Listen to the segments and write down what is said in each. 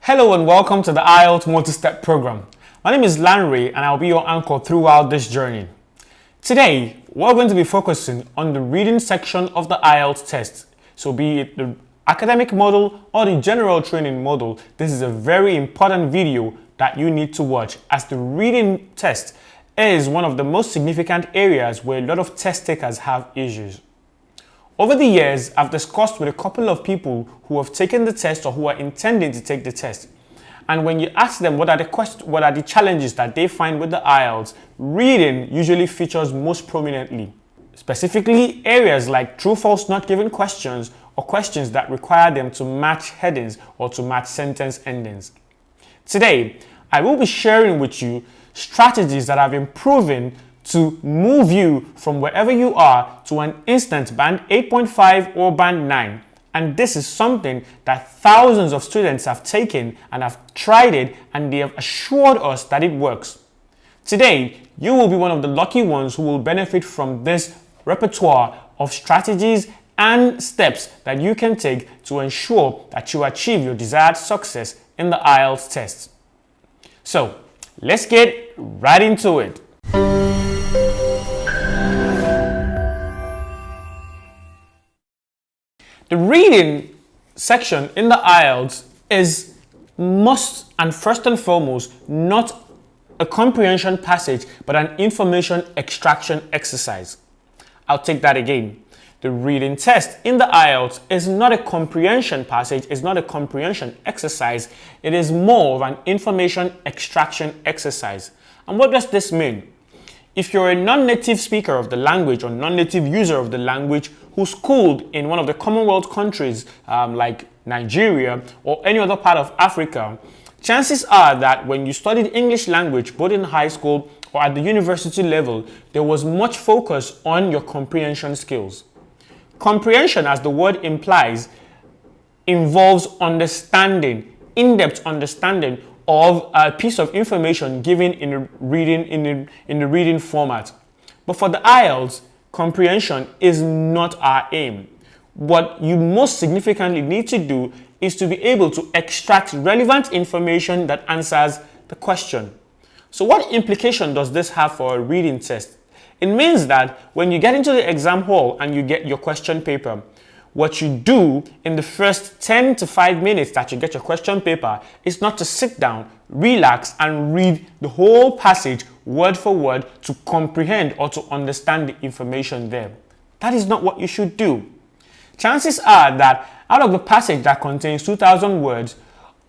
Hello and welcome to the IELTS Multi-step program. My name is Lanre and I'll be your anchor throughout this journey. Today, we're going to be focusing on the reading section of the IELTS test. So be it the academic model or the general training model, this is a very important video that you need to watch, as the reading test is one of the most significant areas where a lot of test takers have issues. Over the years, I've discussed with a couple of people who have taken the test or who are intending to take the test. And when you ask them what are the challenges that they find with the IELTS, reading usually features most prominently. Specifically, areas like true-false not given questions or questions that require them to match headings or to match sentence endings. Today, I will be sharing with you strategies that have been proven to move you from wherever you are to an instant band 8.5 or band 9. And this is something that thousands of students have taken and have tried it, and they have assured us that it works. Today, you will be one of the lucky ones who will benefit from this repertoire of strategies and steps that you can take to ensure that you achieve your desired success in the IELTS test. So, let's get right into it. The reading section in the IELTS is must and first and foremost not a comprehension passage but an information extraction exercise. I'll take that again. The reading test in the IELTS is not a comprehension passage, it's not a comprehension exercise, it is more of an information extraction exercise. And what does this mean? If you're a non-native speaker of the language or non-native user of the language who's schooled in one of the Commonwealth countries like Nigeria or any other part of Africa, chances are that when you studied English language both in high school or at the university level, there was much focus on your comprehension skills. Comprehension, as the word implies, involves understanding, in-depth understanding of a piece of information given in the reading format. But for the IELTS, comprehension is not our aim. What you most significantly need to do is to be able to extract relevant information that answers the question. So what implication does this have for a reading test? It means that when you get into the exam hall and you get your question paper, what you do in the first 10 to 5 minutes that you get your question paper is not to sit down, relax, and read the whole passage word for word to comprehend or to understand the information there. That is not what you should do. Chances are that out of the passage that contains 2,000 words,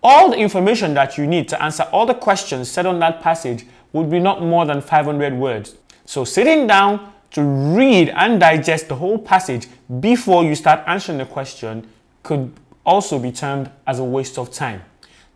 all the information that you need to answer all the questions said on that passage would be not more than 500 words. So sitting down to read and digest the whole passage before you start answering the question could also be termed as a waste of time.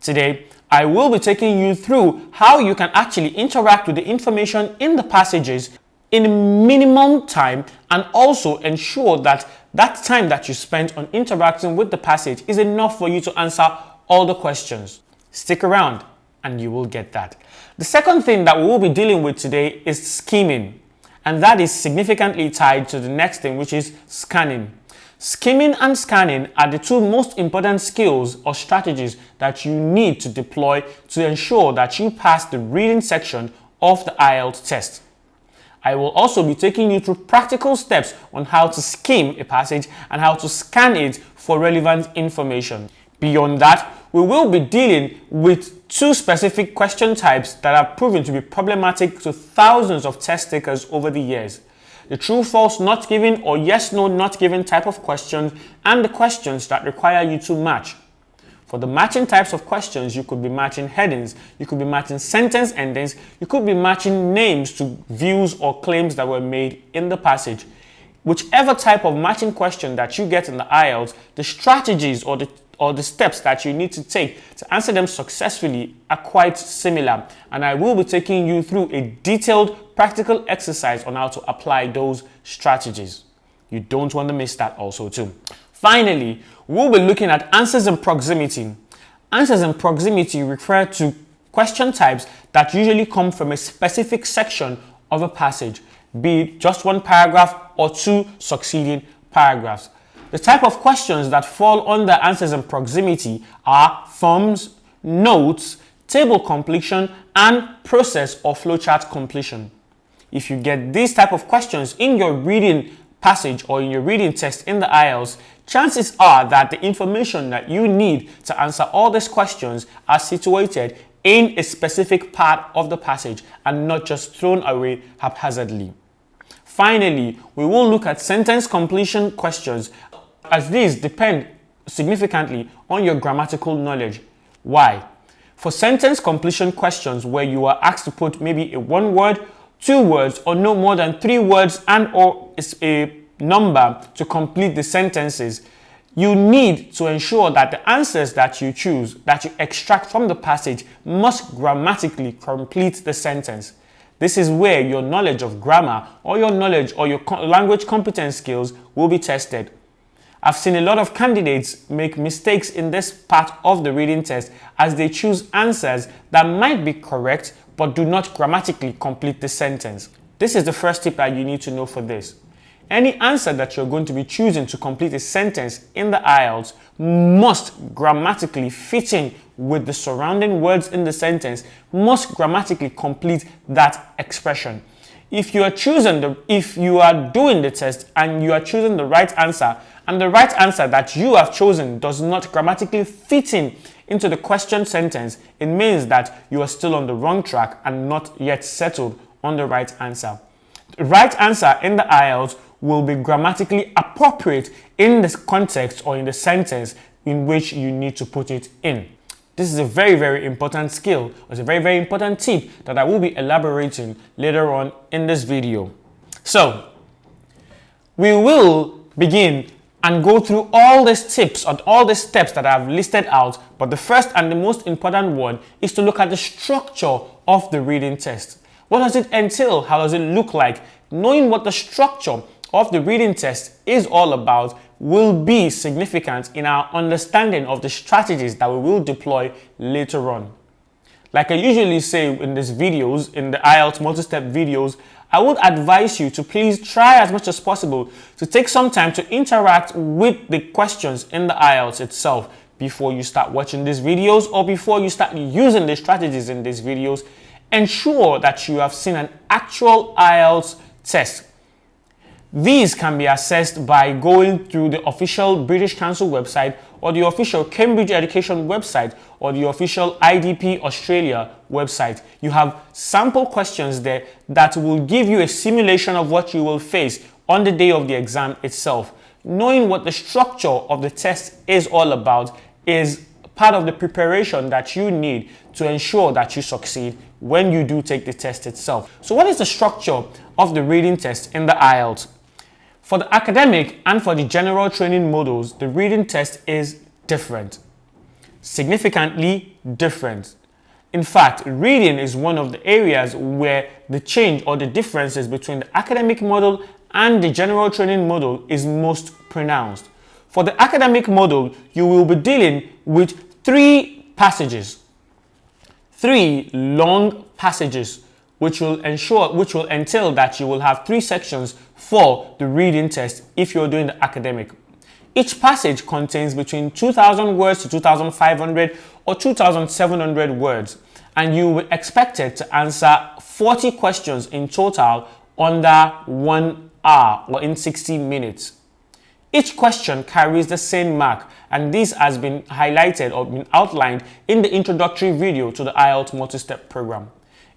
Today, I will be taking you through how you can actually interact with the information in the passages in minimum time and also ensure that that time that you spent on interacting with the passage is enough for you to answer all the questions. Stick around and you will get that. The second thing that we will be dealing with today is skimming. And that is significantly tied to the next thing, which is scanning. Skimming and scanning are the two most important skills or strategies that you need to deploy to ensure that you pass the reading section of the IELTS test. I will also be taking you through practical steps on how to skim a passage and how to scan it for relevant information. Beyond that, we will be dealing with two specific question types that have proven to be problematic to thousands of test takers over the years. The true, false, not given or yes, no, not given type of questions, and the questions that require you to match. For the matching types of questions, you could be matching headings, you could be matching sentence endings, you could be matching names to views or claims that were made in the passage. Whichever type of matching question that you get in the IELTS, the strategies or the steps that you need to take to answer them successfully are quite similar, and I will be taking you through a detailed practical exercise on how to apply those strategies. You don't want to miss that also too. Finally, we'll be looking at answers in proximity. Answers in proximity refer to question types that usually come from a specific section of a passage, be it just one paragraph or two succeeding paragraphs. The type of questions that fall under answers in proximity are forms, notes, table completion, and process or flowchart completion. If you get these type of questions in your reading passage or in your reading test in the IELTS, chances are that the information that you need to answer all these questions are situated in a specific part of the passage and not just thrown away haphazardly. Finally, we will look at sentence completion questions, as these depend significantly on your grammatical knowledge. Why? For sentence completion questions where you are asked to put maybe a 1 word, 2 words, or no more than 3 words and or a number to complete the sentences, you need to ensure that the answers that you choose, that you extract from the passage, must grammatically complete the sentence. This is where your knowledge of grammar or your knowledge or your language competence skills will be tested. I've seen a lot of candidates make mistakes in this part of the reading test as they choose answers that might be correct but do not grammatically complete the sentence. This is the first tip that you need to know for this. Any answer that you're going to be choosing to complete a sentence in the IELTS must grammatically fit in with the surrounding words in the sentence, must grammatically complete that expression. If you are doing the test and you are choosing the right answer, and the right answer that you have chosen does not grammatically fit into the question sentence, it means that you are still on the wrong track and not yet settled on the right answer. The right answer in the IELTS will be grammatically appropriate in the context or in the sentence in which you need to put it in. This is a very, very important skill. It's a very, very important tip that I will be elaborating later on in this video. So, we will begin and go through all these tips and all the steps that I've listed out, but the first and the most important one is to look at the structure of the reading test. What does it entail? How does it look like? Knowing what the structure of the reading test is all about will be significant in our understanding of the strategies that we will deploy later on. Like I usually say in these videos, in the IELTS multi-step videos, I would advise you to please try as much as possible to take some time to interact with the questions in the IELTS itself before you start watching these videos or before you start using the strategies in these videos. Ensure that you have seen an actual IELTS test. These can be assessed by going through the official British Council website or the official Cambridge Education website or the official IDP Australia website. You have sample questions there that will give you a simulation of what you will face on the day of the exam itself. Knowing what the structure of the test is all about is part of the preparation that you need to ensure that you succeed when you do take the test itself. So what is the structure of the reading test in the IELTS? For the academic and for the general training modules, the reading test is different. Significantly different. In fact, reading is one of the areas where the change or the differences between the academic module and the general training module is most pronounced. For the academic module, you will be dealing with 3 passages. 3 long passages which will entail that you will have 3 sections for the reading test if you're doing the academic. Each passage contains between 2,000 words to 2,500 or 2,700 words, and you will be expected to answer 40 questions in total under 1 hour or in 60 minutes. Each question carries the same mark, and this has been highlighted or been outlined in the introductory video to the IELTS multi-step program.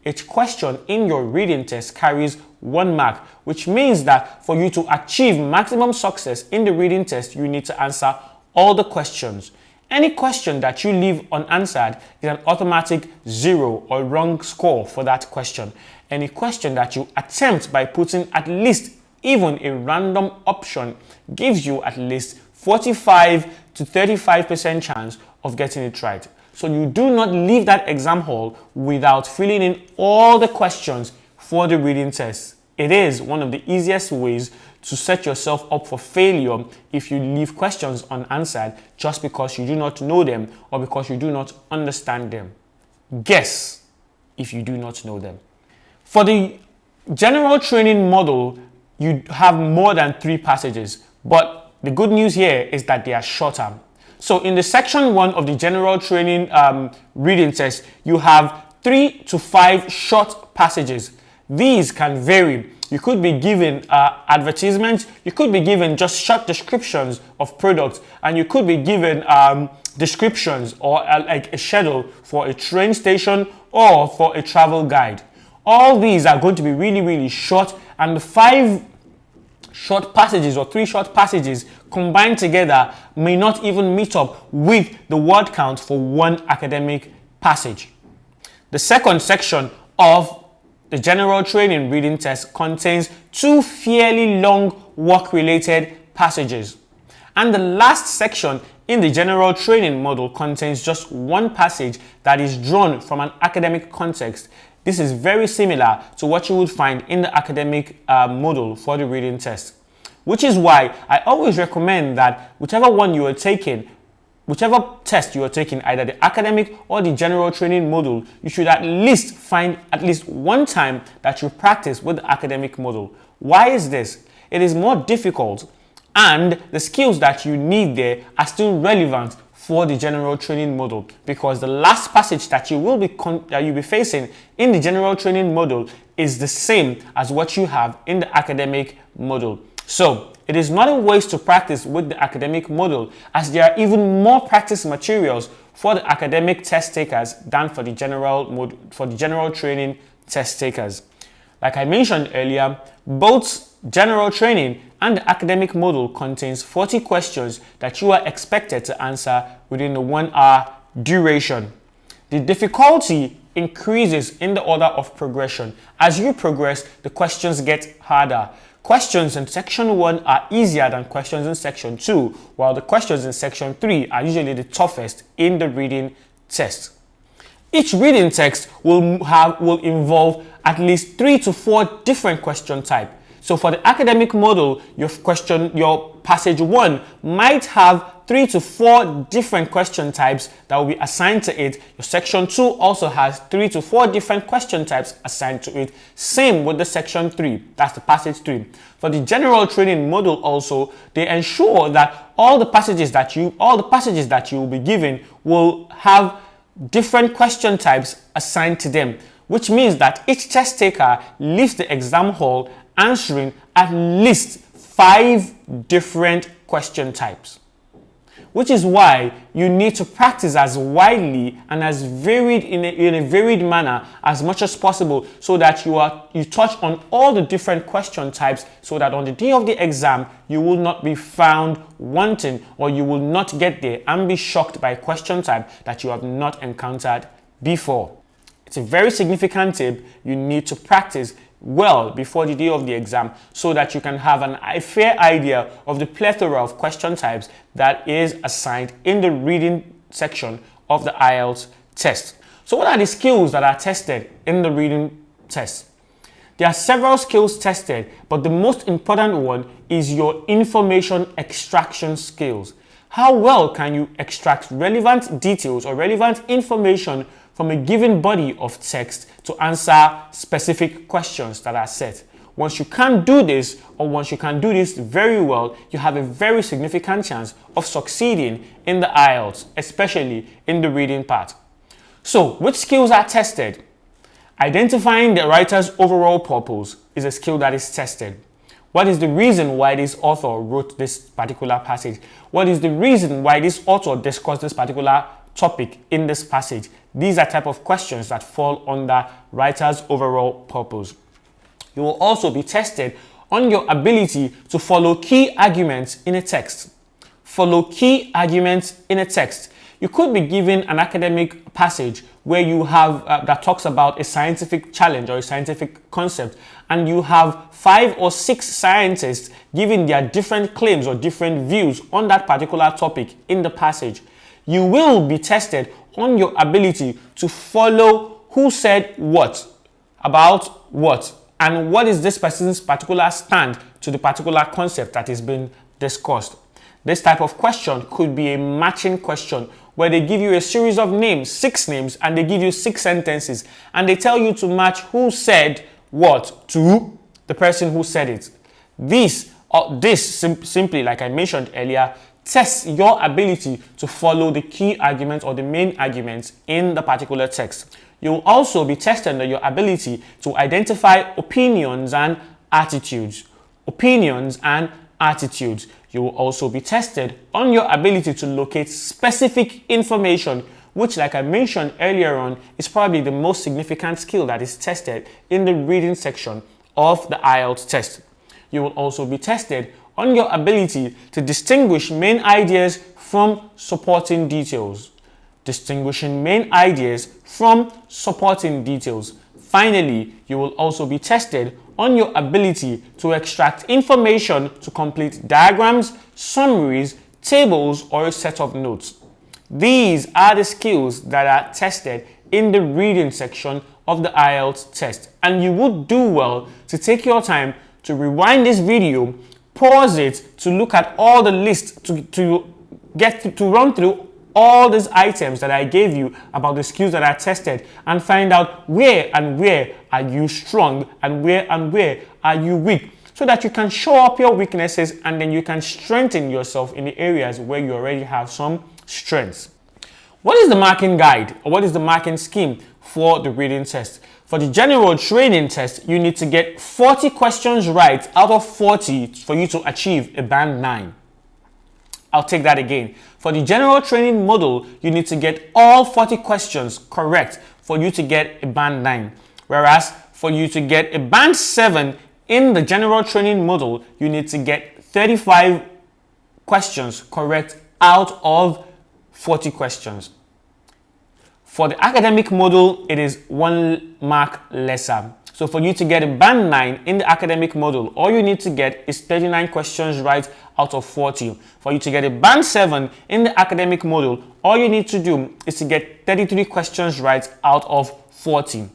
Each question in your reading test carries 1 mark, which means that for you to achieve maximum success in the reading test, you need to answer all the questions. Any question that you leave unanswered is an automatic 0 or wrong score for that question. Any question that you attempt by putting at least even a random option gives you at least 45 to 35% chance of getting it right. So you do not leave that exam hall without filling in all the questions for the reading test. It is one of the easiest ways to set yourself up for failure if you leave questions unanswered just because you do not know them or because you do not understand them. Guess if you do not know them. For the general training model, you have more than 3 passages, but the good news here is that they are shorter. So in the section 1 of the general training reading test, you have 3 to 5 short passages. These can vary. You could be given advertisements, you could be given just short descriptions of products, and you could be given descriptions or like a schedule for a train station or for a travel guide. All these are going to be really, really short, and the 5 short passages or 3 short passages combined together may not even meet up with the word count for one academic passage. The second section of the general training reading test contains 2 fairly long work-related passages. And the last section in the general training module contains just 1 passage that is drawn from an academic context. This is very similar to what you would find in the academic module for the reading test, which is why I always recommend that whichever one you are taking, whichever test you are taking, either the academic or the general training module, you should at least find at least 1 time that you practice with the academic module. Why is this? It is more difficult, and the skills that you need there are still relevant for the general training module, because the last passage that you will be facing in the general training module is the same as what you have in the academic module. So it is not a waste to practice with the academic module, as there are even more practice materials for the academic test takers than for the general training test takers. Like I mentioned earlier, both general training and the academic module contains 40 questions that you are expected to answer within the 1 hour duration. The difficulty increases in the order of progression. As you progress, the questions get harder. Questions in section 1 are easier than questions in section 2, while the questions in section 3 are usually the toughest in the reading test. Each reading text will involve at least 3 to 4 different question types. So for the academic module, your passage 1 might have 3 to 4 different question types that will be assigned to it. Your section 2 also has 3 to 4 different question types assigned to it. Same with the section 3, that's the passage 3. For the general training module also, they ensure that all the passages that you will be given will have different question types assigned to them, which means that each test taker leaves the exam hall answering at least 5 different question types, which is why you need to practice as widely and as varied in a varied manner as much as possible, so that you touch on all the different question types, so that on the day of the exam you will not be found wanting, or you will not get there and be shocked by a question type that you have not encountered before. It's a very significant tip. You need to practice well before the day of the exam, so that you can have a fair idea of the plethora of question types that is assigned in the reading section of the IELTS test. So what are the skills that are tested in the reading test? There are several skills tested, but the most important one is your information extraction skills. How well can you extract relevant details or relevant information from a given body of text to answer specific questions that are set? Once you can do this, or once you can do this very well, you have a very significant chance of succeeding in the IELTS, especially in the reading part. So, which skills are tested? Identifying the writer's overall purpose is a skill that is tested. What is the reason why this author wrote this particular passage? What is the reason why this author discussed this particular topic in this passage? These are type of questions that fall under writer's overall purpose. You will also be tested on your ability to follow key arguments in a text. Follow key arguments in a text. You could be given an academic passage where you have that talks about a scientific challenge or a scientific concept, and you have 5 or 6 scientists giving their different claims or different views on that particular topic in the passage. You will be tested on your ability to follow who said what, about what, and what is this person's particular stand to the particular concept that is being discussed. This type of question could be a matching question, where they give you a series of names, 6 names, and they give you 6 sentences, and they tell you to match who said what to the person who said it. Simply, like I mentioned earlier, tests your ability to follow the key arguments or the main arguments in the particular text. You'll also be tested on your ability to identify opinions and attitudes. Opinions and attitudes. You will also be tested on your ability to locate specific information, which, like I mentioned earlier on, is probably the most significant skill that is tested in the reading section of the IELTS test. You will also be tested on your ability to distinguish main ideas from supporting details. Distinguishing main ideas from supporting details. Finally, you will also be tested on your ability to extract information to complete diagrams, summaries, tables, or a set of notes. These are the skills that are tested in the reading section of the IELTS test. And you would do well to take your time to rewind this video, pause it to look at all the lists, to run through all these items that I gave you about the skills that are tested and find out where are you strong and where are you weak, so that you can show up your weaknesses and then you can strengthen yourself in the areas where you already have some strengths. What is the marking guide, or what is the marking scheme for the reading test? For the general training test, you need to get 40 questions right out of 40 for you to achieve a band 9. I'll take that again. For the general training module, you need to get all 40 questions correct for you to get a band 9. Whereas for you to get a band 7 in the general training module, you need to get 35 questions correct out of 40 questions. For the academic module, it is 1 mark lesser. So for you to get a band 9 in the academic module, all you need to get is 39 questions right out of 40. For you to get a band 7 in the academic module, all you need to do is to get 33 questions right out of 40.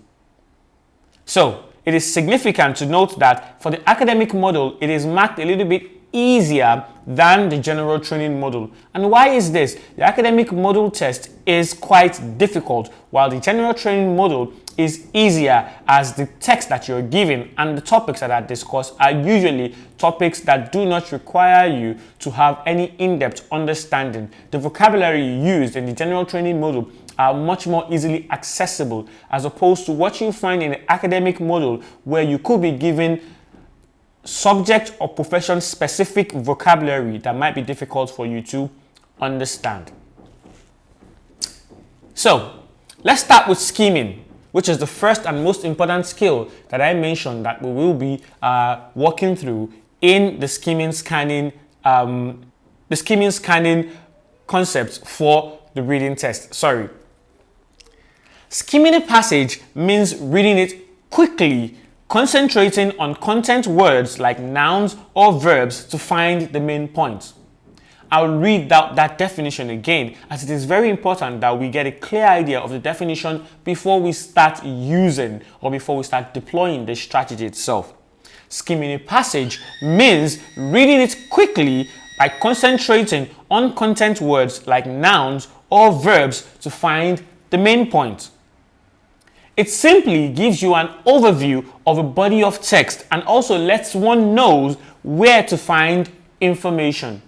So it is significant to note that for the academic module, it is marked a little bit easier than the general training module. And why is this? The academic module test is quite difficult, while the general training module is easier, as the text that you're given and the topics that are discussed are usually topics that do not require you to have any in-depth understanding. The vocabulary used in the general training module are much more easily accessible, as opposed to what you find in the academic module, where you could be given subject or profession specific vocabulary that might be difficult for you to understand. So let's start with scheming, which is the first and most important skill that I mentioned that we will be walking through in the scheming scanning concepts for the reading test. Skimming a passage means reading it quickly, concentrating on content words like nouns or verbs to find the main point. I'll read that definition again, as it is very important that we get a clear idea of the definition before we start using or before we start deploying the strategy itself. Skimming a passage means reading it quickly by concentrating on content words like nouns or verbs to find the main point. It simply gives you an overview of a body of text and also lets one know where to find information.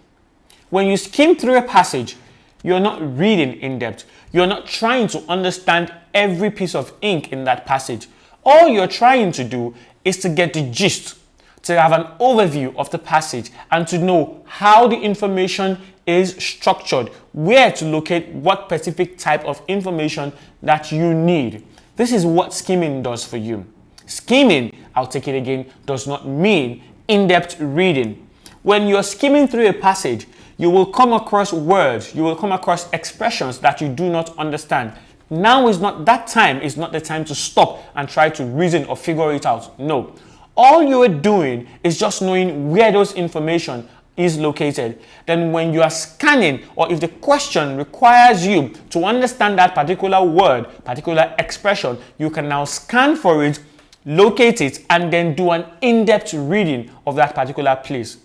When you skim through a passage, you're not reading in depth. You're not trying to understand every piece of ink in that passage. All you're trying to do is to get the gist, to have an overview of the passage and to know how the information is structured, where to locate what specific type of information that you need. This is what skimming does for you. Skimming, I'll take it again, does not mean in-depth reading. When you're skimming through a passage, you will come across words, you will come across expressions that you do not understand. Now is not that time, is not the time to stop and try to reason or figure it out. No. All you are doing is just knowing where those information is located. Then when you are scanning, or if the question requires you to understand that particular word, particular expression, you can now scan for it, locate it, and then do an in-depth reading of that particular place.